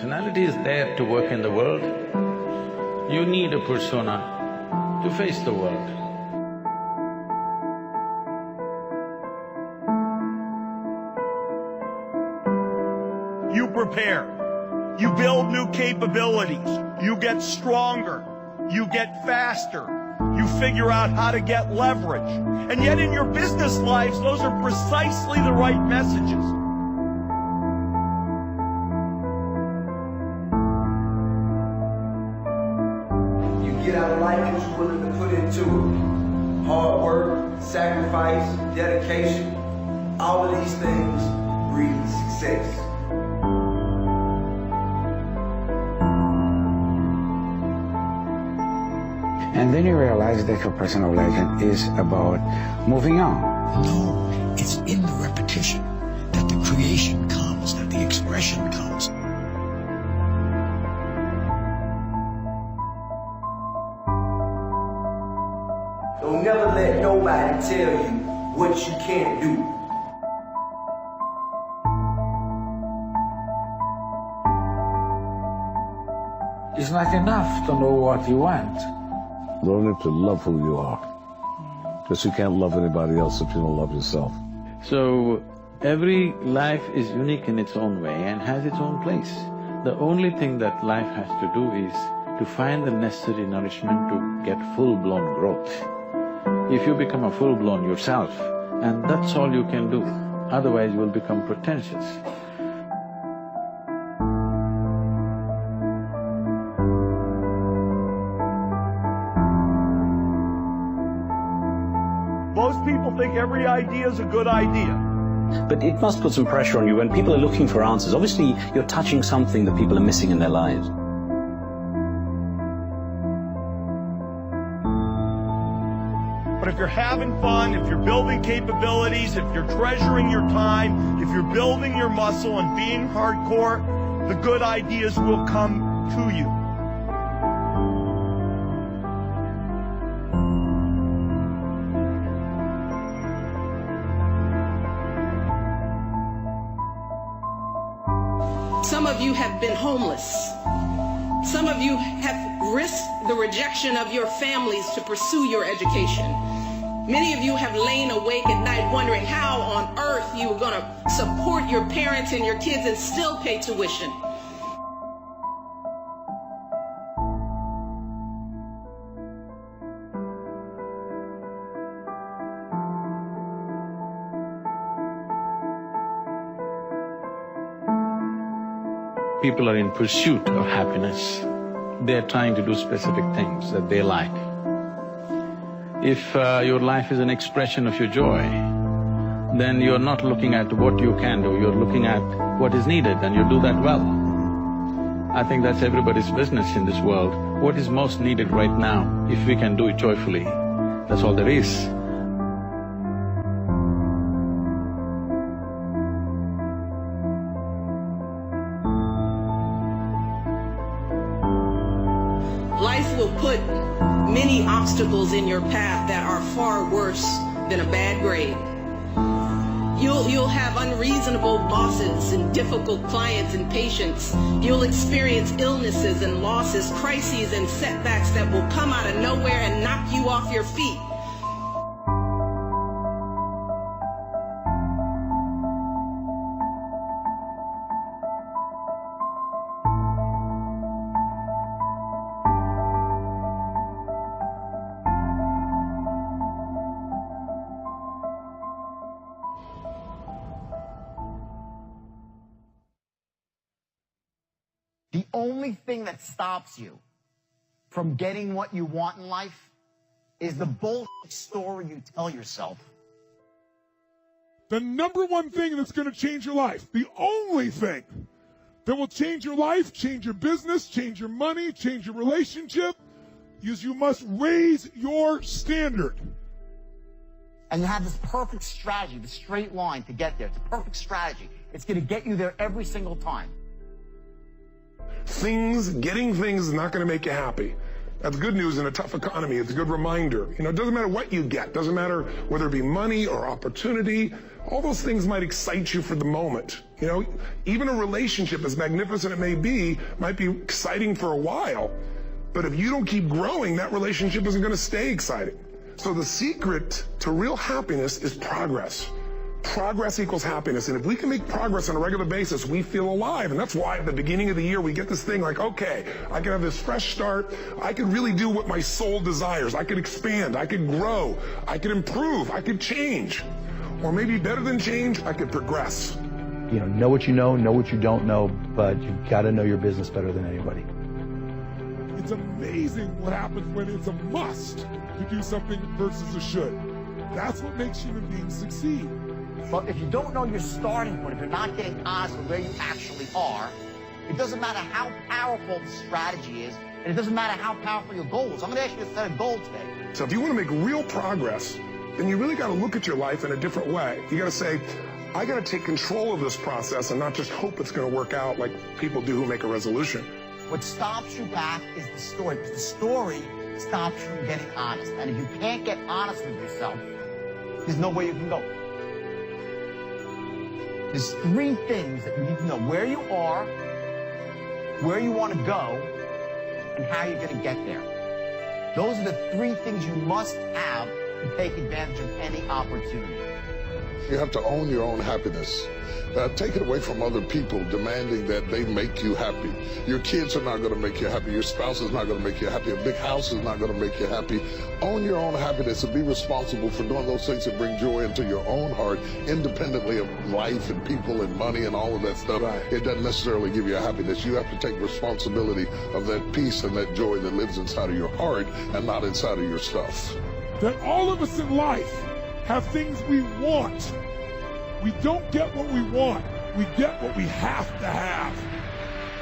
personality is there to work in the world. You need a persona to face the world. You prepare, you build new capabilities, you get stronger, you get faster, you figure out how to get leverage. And yet in your business lives, those are precisely the right messages. You get out of life what you're willing to put into it. Hard work, sacrifice, dedication, all of these things breed success. And then you realize that your personal legend is about moving on. No, it's in the repetition that the creation comes, that the expression comes. Don't never let nobody tell you what you can't do. It's not enough to know what you want. Learning to love who you are. Because you can't love anybody else if you don't love yourself. So, every life is unique in its own way and has its own place. The only thing that life has to do is to find the necessary nourishment to get full-blown growth. If you become a full-blown yourself, and that's all you can do, otherwise you will become pretentious. Most people think every idea is a good idea. But it must put some pressure on you when people are looking for answers. Obviously, you're touching something that people are missing in their lives. But if you're having fun, if you're building capabilities, if you're treasuring your time, if you're building your muscle and being hardcore, the good ideas will come to you. Some of you have been homeless. Some of you have risked the rejection of your families to pursue your education. Many of you have lain awake at night wondering how on earth you were going to support your parents and your kids and still pay tuition. People are in pursuit of happiness. They're trying to do specific things that they like. If your life is an expression of your joy, then you're not looking at what you can do, you're looking at what is needed, and you do that well. I think that's everybody's business in this world. What is most needed right now, if we can do it joyfully, that's all there is. Life will put many obstacles in your path that are far worse than a bad grade. You'll have unreasonable bosses and difficult clients and patients. You'll experience illnesses and losses, crises and setbacks that will come out of nowhere and knock you off your feet. The only thing that stops you from getting what you want in life is the bullshit story you tell yourself. The number one thing that's going to change your life, the only thing that will change your life, change your business, change your money, change your relationship, is you must raise your standard. And you have this perfect strategy, the straight line to get there. It's a perfect strategy. It's going to get you there every single time. Getting things is not going to make you happy. That's good news in a tough economy. It's a good reminder. You know, it doesn't matter what you get. Doesn't matter whether it be money or opportunity. All those things might excite you for the moment. You know, even a relationship, as magnificent it may be, might be exciting for a while. But if you don't keep growing, that relationship isn't going to stay exciting. So the secret to real happiness is progress. Progress equals happiness. And if we can make progress on a regular basis, we feel alive. And that's why at the beginning of the year, we get this thing like, okay, I can have this fresh start. I can really do what my soul desires. I can expand. I can grow. I can improve. I can change. Or maybe better than change, I could progress. You know what you know what you don't know, but you've got to know your business better than anybody. It's amazing what happens when it's a must to do something versus a should. That's what makes human beings succeed. But if you don't know your starting point, if you're not getting honest with where you actually are, it doesn't matter how powerful the strategy is, and it doesn't matter how powerful your goal is. I'm going to ask you to set a goal today. So if you want to make real progress, then you really got to look at your life in a different way. You got to say, I got to take control of this process and not just hope it's going to work out like people do who make a resolution. What stops you back is the story, because the story stops you from getting honest. And if you can't get honest with yourself, there's no way you can go. There's three things that you need to know: where you are, where you want to go, and how you're going to get there. Those are the three things you must have to take advantage of any opportunity. You have to own your own happiness. Take it away from other people demanding that they make you happy. Your kids are not going to make you happy. Your spouse is not going to make you happy. A big house is not going to make you happy. Own your own happiness and be responsible for doing those things that bring joy into your own heart, independently of life and people and money and all of that stuff. Right. It doesn't necessarily give you a happiness. You have to take responsibility of that peace and that joy that lives inside of your heart and not inside of your stuff. That all of us in life have things we want. We don't get what we want. We get what we have to have.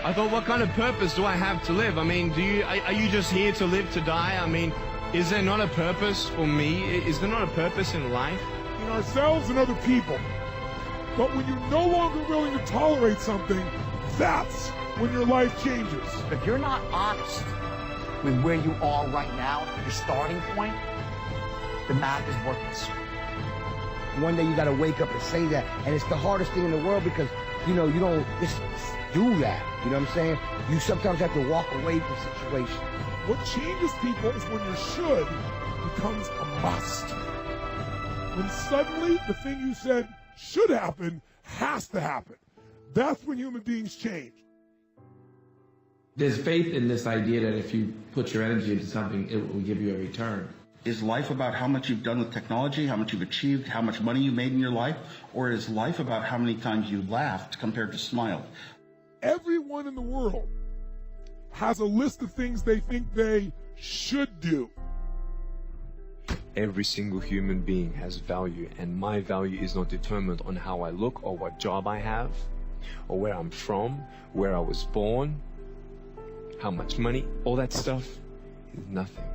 I thought, what kind of purpose do I have to live? I mean, are you just here to live to die? I mean, is there not a purpose for me? Is there not a purpose in life? In ourselves and other people. But when you're no longer willing to tolerate something, that's when your life changes. If you're not honest with where you are right now, your starting point, the math is worthless. One day you got to wake up and say that, and it's the hardest thing in the world because, you know, you don't just do that, you know what I'm saying? You sometimes have to walk away from situations. What changes people is when your should becomes a must. When suddenly the thing you said should happen has to happen. That's when human beings change. There's faith in this idea that if you put your energy into something, it will give you a return. Is life about how much you've done with technology, how much you've achieved, how much money you made in your life? Or is life about how many times you laughed compared to smiled? Everyone in the world has a list of things they think they should do. Every single human being has value, and my value is not determined on how I look or what job I have, or where I'm from, where I was born, how much money. All that stuff is nothing.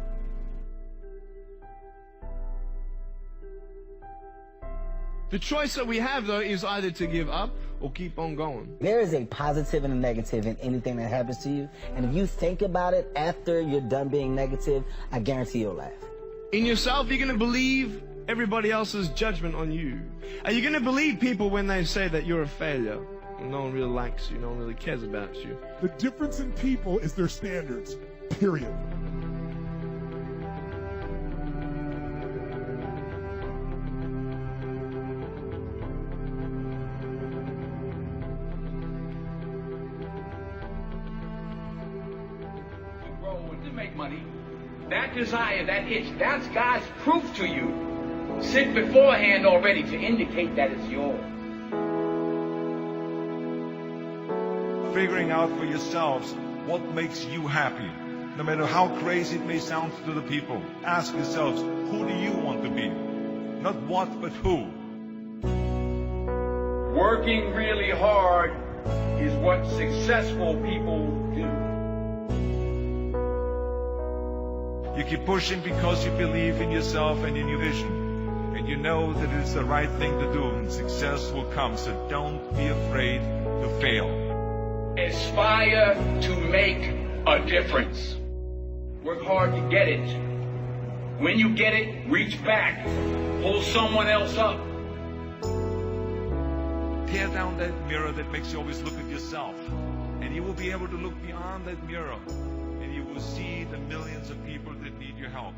The choice that we have, though, is either to give up or keep on going. There is a positive and a negative in anything that happens to you. And if you think about it after you're done being negative, I guarantee you'll laugh. In yourself, you're going to believe everybody else's judgment on you. Are you going to believe people when they say that you're a failure? No one really likes you. No one really cares about you. The difference in people is their standards, period. Money, that desire, that itch, that's God's proof to you. Sit beforehand already to indicate that it's yours. Figuring out for yourselves what makes you happy. No matter how crazy it may sound to the people, ask yourselves, who do you want to be? Not what, but who. Working really hard is what successful people do. You keep pushing because you believe in yourself and in your vision. And you know that it's the right thing to do and success will come. So don't be afraid to fail. Aspire to make a difference. Work hard to get it. When you get it, reach back. Pull someone else up. Tear down that mirror that makes you always look at yourself. And you will be able to look beyond that mirror. And you will see the millions of people that need your help.